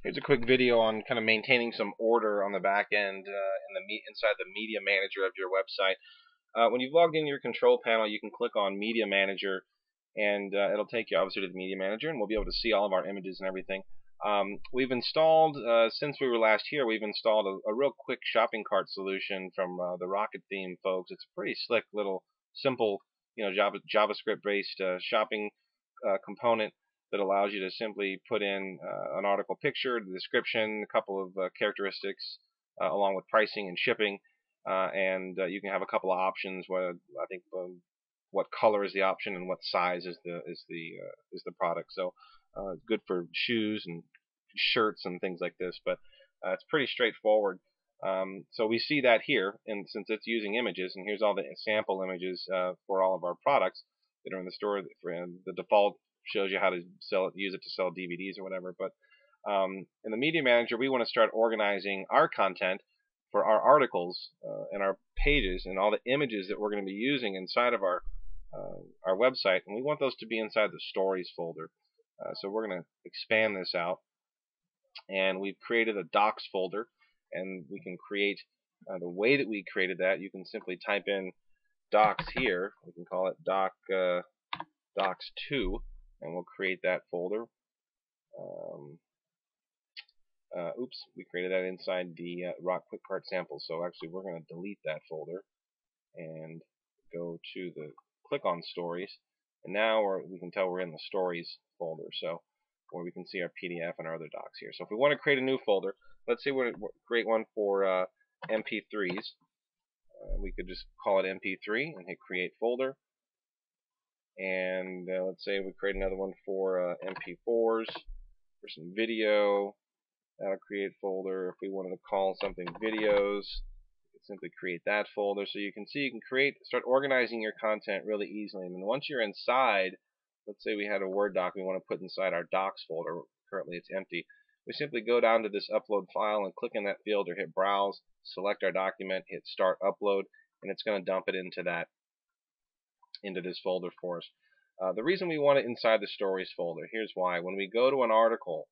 Here's a quick video on kind of maintaining some order on the back end inside the media manager of your website. When you've logged in your control panel, you can click on Media Manager, and it'll take you obviously to the Media Manager, and we'll be able to see all of our images and everything. We've installed, since we were last here, we've installed a real quick shopping cart solution from the Rocket theme folks. It's a pretty slick little simple, JavaScript-based shopping component that allows you to simply put in an article picture, the description, a couple of characteristics, along with pricing and shipping, and you can have a couple of options. I think what color is the option and what size is the product. So it's good for shoes and shirts and things like this, but it's pretty straightforward. So we see that here, and since it's using images, and here's all the sample images for all of our products that are in the store. The default shows you how to use it to sell DVDs or whatever. But in the Media Manager, we want to start organizing our content for our articles and our pages and all the images that we're going to be using inside of our website, and we want those to be inside the Stories folder. So we're going to expand this out, and we've created a Docs folder, and we can create the way that we created that. You can simply type in Docs here. We can call it Docs 2. And we'll create that folder. Oops, we created that inside the Rock Quick Cart sample. So actually, we're going to delete that folder and go to the click on Stories. And now we can tell we're in the Stories folder. So where we can see our PDF and our other docs here. So if we want to create a new folder, let's say we're create one for MP3s. We could just call it MP3 and hit Create Folder. And let's say we create another one for MP4s, for some video. That'll create folder. If we wanted to call something videos, we could simply create that folder. So you can see you can start organizing your content really easily. And then once you're inside, let's say we had a Word doc we want to put inside our Docs folder. Currently it's empty. We simply go down to this Upload File and click in that field or hit Browse, select our document, hit Start Upload, and it's going to dump it into this folder for us. The reason we want it inside the Stories folder, here's why. When we go to an article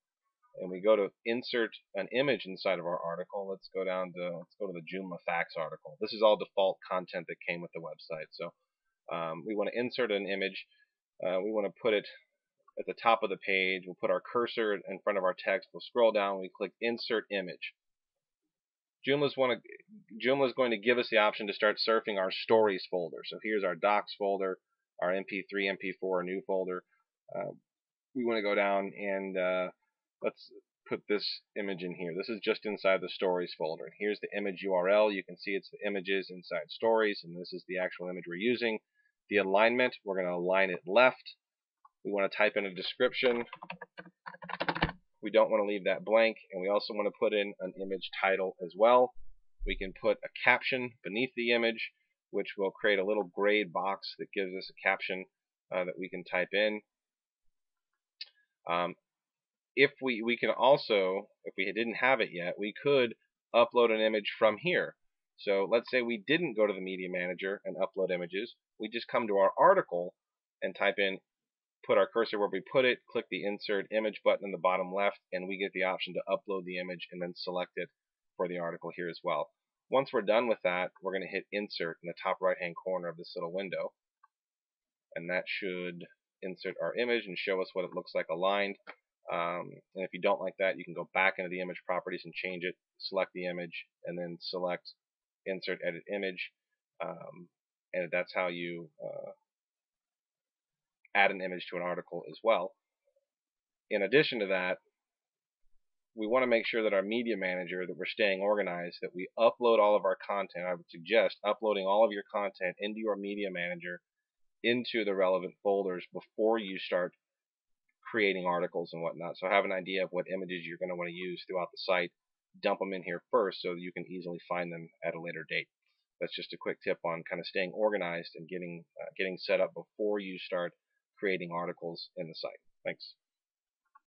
and we go to insert an image inside of our article, let's go to the Joomla Facts article. This is all default content that came with the website. So we want to insert an image. We want to put it at the top of the page. We'll put our cursor in front of our text. We'll scroll down. We click Insert Image. Joomla is going to give us the option to start surfing our Stories folder. So here's our Docs folder, our MP3, MP4, new folder. We want to go down and let's put this image in here. This is just inside the Stories folder. And here's the image URL. You can see it's the images inside Stories, and this is the actual image we're using. The alignment, we're going to align it left. We want to type in a description. We don't want to leave that blank, and we also want to put in an image title as well. We can put a caption beneath the image, which will create a little grayed box that gives us a caption that we can type in. If we can also, if we didn't have it yet, we could upload an image from here. So let's say we didn't go to the Media Manager and upload images. We just come to our article and type in, put our cursor where we put it, click the Insert Image button in the bottom left, and we get the option to upload the image and then select it for the article here as well. Once we're done with that, we're going to hit Insert in the top right-hand corner of this little window, and that should insert our image and show us what it looks like aligned. And if you don't like that, you can go back into the image properties and change it, select the image, and then select Insert Edit Image, and that's how you add an image to an article as well. In addition to that, we want to make sure that our Media Manager, that we're staying organized, that we upload all of our content. I would suggest uploading all of your content into your Media Manager into the relevant folders before you start creating articles and whatnot. So have an idea of what images you're going to want to use throughout the site. Dump them in here first so that you can easily find them at a later date. That's just a quick tip on kind of staying organized and getting set up before you start creating articles in the site. Thanks.